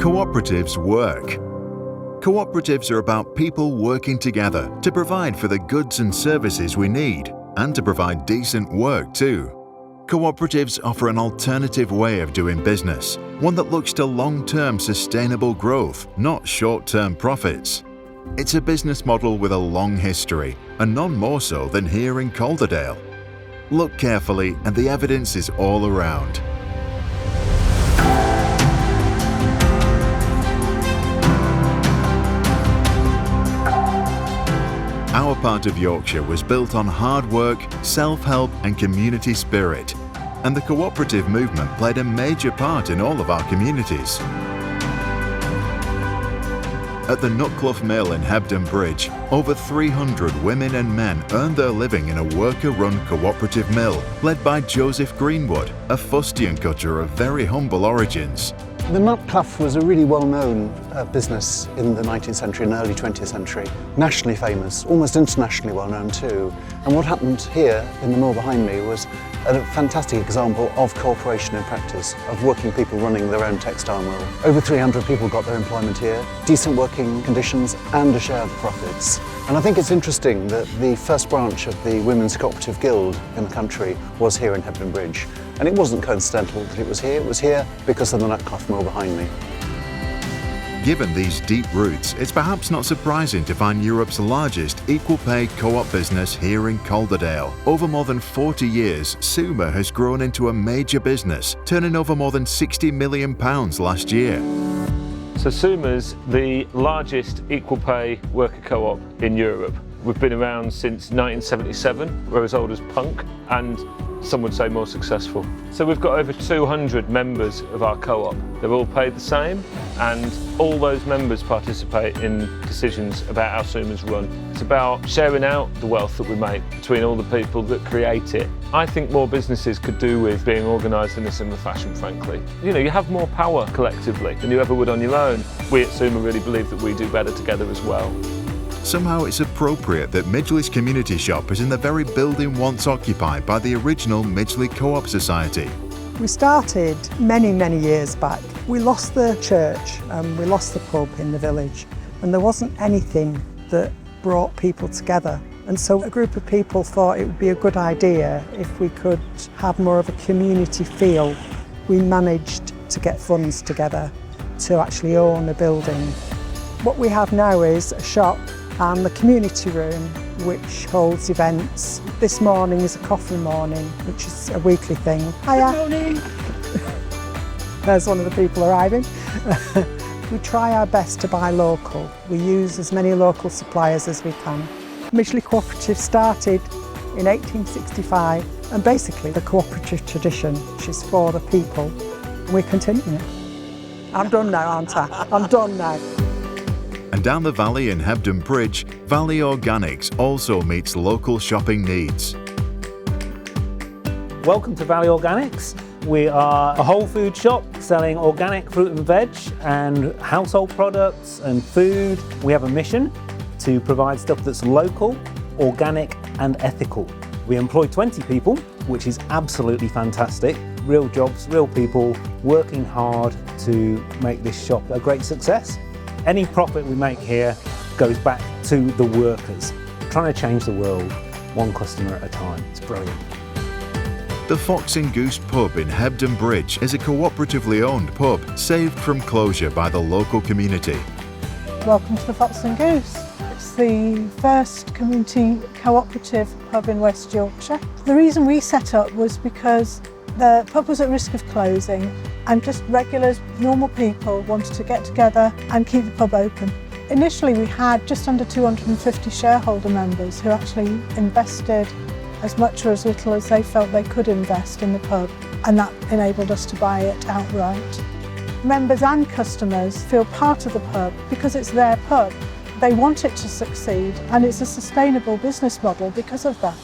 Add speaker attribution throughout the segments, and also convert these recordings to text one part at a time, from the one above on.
Speaker 1: Cooperatives work. Cooperatives are about people working together to provide for the goods and services we need and to provide decent work too. Cooperatives offer an alternative way of doing business, one that looks to long-term sustainable growth, not short-term profits. It's a business model with a long history, and none more so than here in Calderdale. Look carefully and the evidence is all around. Our part of Yorkshire was built on hard work, self-help and community spirit, and the cooperative movement played a major part in all of our communities. At the Nutclough Mill in Hebden Bridge, over 300 women and men earned their living in a worker-run cooperative mill led by Joseph Greenwood, a fustian cutter of very humble origins.
Speaker 2: The Nutclough was a really well-known business in the 19th century and early 20th century. Nationally famous, almost internationally well-known too. And what happened here in the mill behind me was a fantastic example of cooperation in practice, of working people running their own textile mill. Over 300 people got their employment here, decent working conditions and a share of the profits. And I think it's interesting that the first branch of the Women's Cooperative Guild in the country was here in Hebden Bridge. And it wasn't coincidental that it was here because of the Nutclough Mill behind me.
Speaker 1: Given these deep roots, it's perhaps not surprising to find Europe's largest equal pay co-op business here in Calderdale. Over more than 40 years, Suma has grown into a major business, turning over more than £60 million last year.
Speaker 3: So Suma's the largest equal pay worker co-op in Europe. We've been around since 1977, we're as old as punk, and some would say more successful. So we've got over 200 members of our co-op. They're all paid the same, and all those members participate in decisions about how Suma's run. It's about sharing out the wealth that we make between all the people that create it. I think more businesses could do with being organised in a similar fashion, frankly. You know, you have more power collectively than you ever would on your own. We at Suma really believe that we do better together as well.
Speaker 1: Somehow it's appropriate that Midgley's community shop is in the very building once occupied by the original Midgley Co-op Society.
Speaker 4: We started many years back. We lost the church and we lost the pub in the village, and there wasn't anything that brought people together. And so a group of people thought it would be a good idea if we could have more of a community feel. We managed to get funds together to actually own a building. What we have now is a shop and the community room which holds events. This morning is a coffee morning, which is a weekly thing. Hiya.
Speaker 5: Good morning.
Speaker 4: There's one of the people arriving. We try our best to buy local. We use as many local suppliers as we can. Midgley Cooperative started in 1865, and basically the cooperative tradition, which is for the people, and we continue it. I'm done now, aren't I? I'm done now.
Speaker 1: And down the valley in Hebden Bridge, Valley Organics also meets local shopping needs.
Speaker 6: Welcome to Valley Organics. We are a whole food shop selling organic fruit and veg and household products and food. We have a mission to provide stuff that's local, organic and ethical. We employ 20 people, which is absolutely fantastic. Real jobs, real people, working hard to make this shop a great success. Any profit we make here goes back to the workers, trying to change the world one customer at a time. It's brilliant.
Speaker 1: The Fox and Goose pub in Hebden Bridge is a cooperatively owned pub saved from closure by the local community.
Speaker 5: Welcome to the Fox and Goose. It's the first community cooperative pub in West Yorkshire. The reason we set up was because the pub was at risk of closing and just regular, normal people wanted to get together and keep the pub open. Initially we had just under 250 shareholder members who actually invested as much or as little as they felt they could invest in the pub, and that enabled us to buy it outright. Members and customers feel part of the pub because it's their pub. They want it to succeed, and it's a sustainable business model because of that.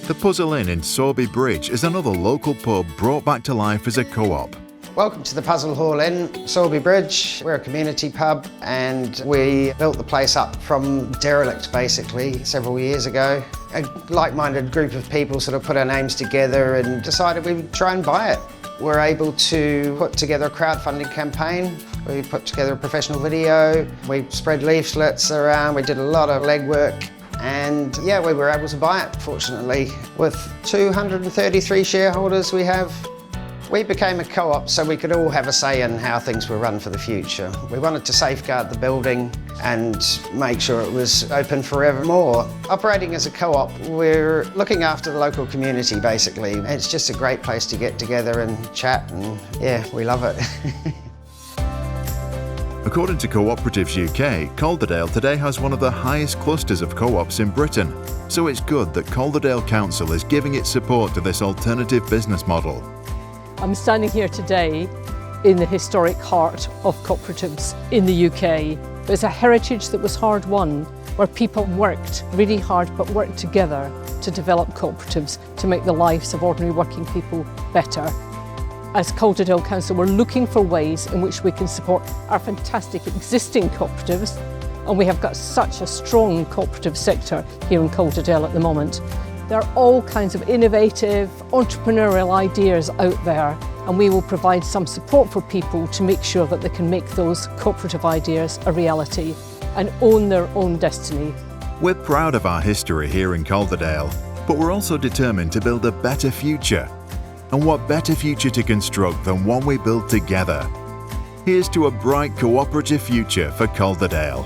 Speaker 1: The Puzzle Inn in Sorby Bridge is another local pub brought back to life as a co-op.
Speaker 7: Welcome to the Puzzle Hall Inn, Sorby Bridge. We're a community pub and we built the place up from derelict basically several years ago. A like-minded group of people sort of put our names together and decided we would try and buy it. were able to put together a crowdfunding campaign. We put together a professional video, we spread leaflets around, we did a lot of legwork, and yeah, we were able to buy it, fortunately. With 233 shareholders we became a co-op so we could all have a say in how things were run for the future. We wanted to safeguard the building and make sure it was open forevermore. Operating as a co-op, we're looking after the local community basically. It's just a great place to get together and chat, and yeah, we love it.
Speaker 1: According to Cooperatives UK, Calderdale today has one of the highest clusters of co-ops in Britain. So it's good that Calderdale Council is giving its support to this alternative business model.
Speaker 8: I'm standing here today in the historic heart of cooperatives in the UK. It's a heritage that was hard won, where people worked really hard but worked together to develop cooperatives to make the lives of ordinary working people better. As Calderdale Council, we're looking for ways in which we can support our fantastic existing cooperatives, and we have got such a strong cooperative sector here in Calderdale at the moment. There are all kinds of innovative, entrepreneurial ideas out there, and we will provide some support for people to make sure that they can make those cooperative ideas a reality and own their own destiny.
Speaker 1: We're proud of our history here in Calderdale, but we're also determined to build a better future. And what better future to construct than one we build together? Here's to a bright cooperative future for Calderdale.